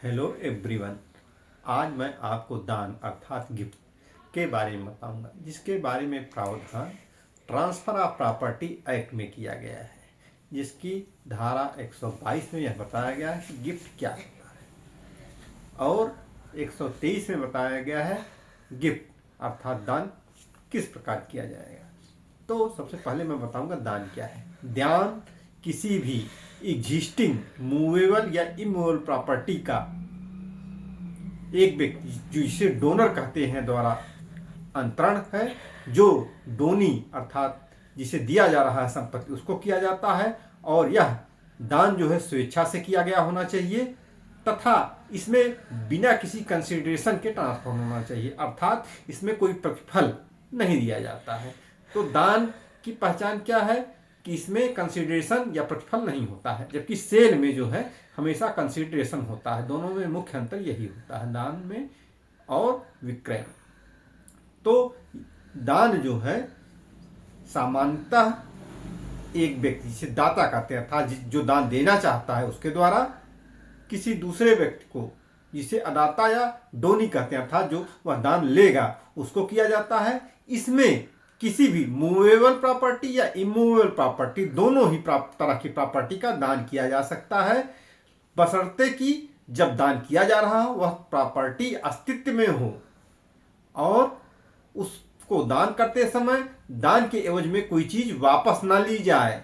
Hello everyone. आज मैं आपको दान अर्थात गिफ्ट के बारे में बताऊंगा, जिसके बारे में प्रावधान ट्रांसफर ऑफ प्रॉपर्टी एक्ट में किया गया है, जिसकी धारा 122 में यह बताया गया है कि गिफ्ट क्या होता है और 123 में बताया गया है गिफ्ट अर्थात दान किस प्रकार किया जाएगा। तो सबसे पहले मैं बताऊंगा दान क्या है। दान किसी भी एग्जिस्टिंग मूवेबल या इमूवेबल प्रॉपर्टी का एक व्यक्ति जिसे डोनर कहते हैं द्वारा अंतरण है, जो डोनी अर्थात जिसे दिया जा रहा है संपत्ति उसको किया जाता है, और यह दान जो है स्वेच्छा से किया गया होना चाहिए तथा इसमें बिना किसी कंसिडरेशन के ट्रांसफर होना चाहिए, अर्थात इसमें कोई प्रतिफल नहीं दिया जाता है। तो दान की पहचान क्या है कि इसमें कंसिडरेशन या प्रतिफल नहीं होता है, जबकि सेल में जो है हमेशा कंसिडरेशन होता है। दोनों में मुख्य अंतर यही होता है, दान में और विक्रय में। तो दान जो है सामान्यतः एक व्यक्ति जिसे दाता कहते हैं अर्थात जो दान देना चाहता है उसके द्वारा किसी दूसरे व्यक्ति को, जिसे अदाता या डोनी कहते हैं अर्थात जो वह दान लेगा उसको किया जाता है। इसमें किसी भी मूवेबल प्रॉपर्टी या इमूवेबल प्रॉपर्टी दोनों ही तरह की प्रॉपर्टी का दान किया जा सकता है, बशर्ते कि जब दान किया जा रहा हो वह प्रॉपर्टी अस्तित्व में हो और उसको दान करते समय दान के एवज में कोई चीज वापस ना ली जाए,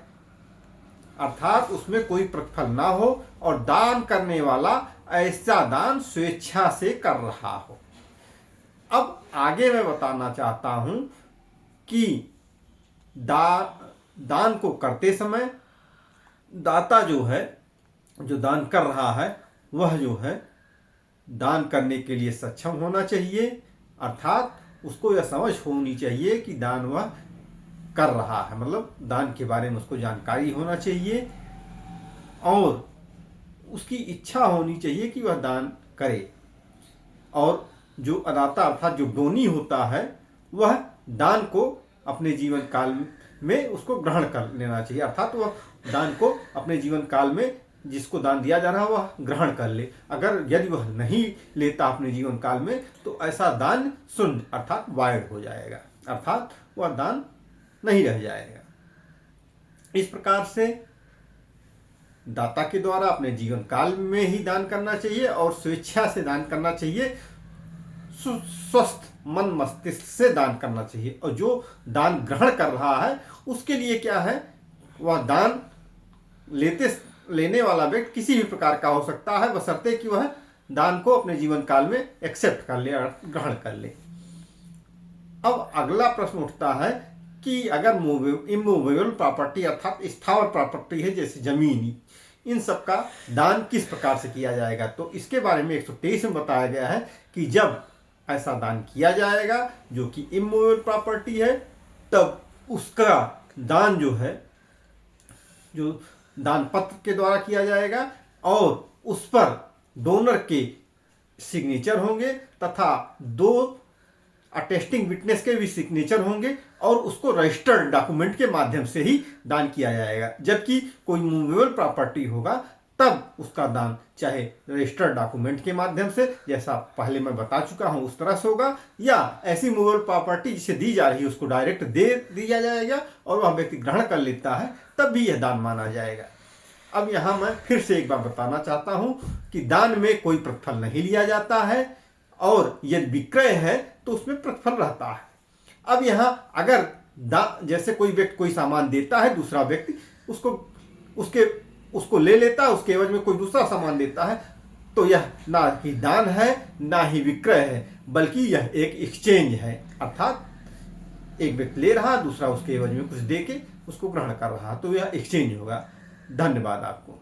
अर्थात उसमें कोई प्रतिफल ना हो और दान करने वाला ऐसा दान स्वेच्छा से कर रहा हो। अब आगे मैं बताना चाहता हूं कि दान को करते समय दाता जो है, जो दान कर रहा है, वह जो है दान करने के लिए सक्षम होना चाहिए, अर्थात उसको यह समझ होनी चाहिए कि दान वह कर रहा है, मतलब दान के बारे में उसको जानकारी होना चाहिए और उसकी इच्छा होनी चाहिए कि वह दान करे। और जो अदाता अर्थात जो डोनी होता है वह दान को अपने जीवन काल में उसको ग्रहण कर लेना चाहिए, अर्थात वह दान को अपने जीवन काल में जिसको दान दिया जा रहा है वह ग्रहण कर ले। अगर यदि वह नहीं लेता अपने जीवन काल में तो ऐसा दान शून्य अर्थात वाइड हो जाएगा, अर्थात वह दान नहीं रह जाएगा। इस प्रकार से दाता के द्वारा अपने जीवन काल में ही दान करना चाहिए और स्वेच्छा से दान करना चाहिए, स्वस्थ मन मस्तिष्क से दान करना चाहिए। और जो दान ग्रहण कर रहा है उसके लिए क्या है, वह दान लेने वाला व्यक्ति किसी भी प्रकार का हो सकता है, बशर्ते कि वह दान को अपने जीवन काल में एक्सेप्ट कर ले और ग्रहण कर ले। अब अगला प्रश्न उठता है कि अगर इमूवेबल प्रॉपर्टी अर्थात स्थावर प्रॉपर्टी है जैसे जमीन, इन सब का दान किस प्रकार से किया जाएगा। तो इसके बारे में 123 में बताया गया है कि जब ऐसा दान किया जाएगा जो कि इमूवेबल प्रॉपर्टी है, तब उसका दान जो है जो दान पत्र के द्वारा किया जाएगा और उस पर डोनर के सिग्नेचर होंगे तथा 2 अटेस्टिंग विटनेस के भी सिग्नेचर होंगे और उसको रजिस्टर्ड डॉक्यूमेंट के माध्यम से ही दान किया जाएगा। जबकि कोई मूवेबल प्रॉपर्टी होगा तब उसका दान चाहे रजिस्टर्ड डॉक्यूमेंट के माध्यम से, जैसा पहले मैं बता चुका हूं उस तरह से होगा, या ऐसी मूवेबल प्रॉपर्टी जिसे दी जा रही है उसको डायरेक्ट दे दिया जाएगा और वह व्यक्ति ग्रहण कर लेता है, तब भी यह दान माना जाएगा। अब यहाँ मैं फिर से एक बार बताना चाहता हूं कि दान में कोई प्रतिफल नहीं लिया जाता है और यदि विक्रय है तो उसमें प्रतिफल रहता है। अब यहाँ अगर जैसे कोई व्यक्ति कोई सामान देता है, दूसरा व्यक्ति उसको ले लेता है, उसके एवज में कोई दूसरा सामान देता है, तो यह ना ही दान है ना ही विक्रय है, बल्कि यह एक एक्सचेंज है, अर्थात एक व्यक्ति ले रहा, दूसरा उसके एवज में कुछ दे के उसको ग्रहण कर रहा, तो यह एक्सचेंज होगा। धन्यवाद आपको।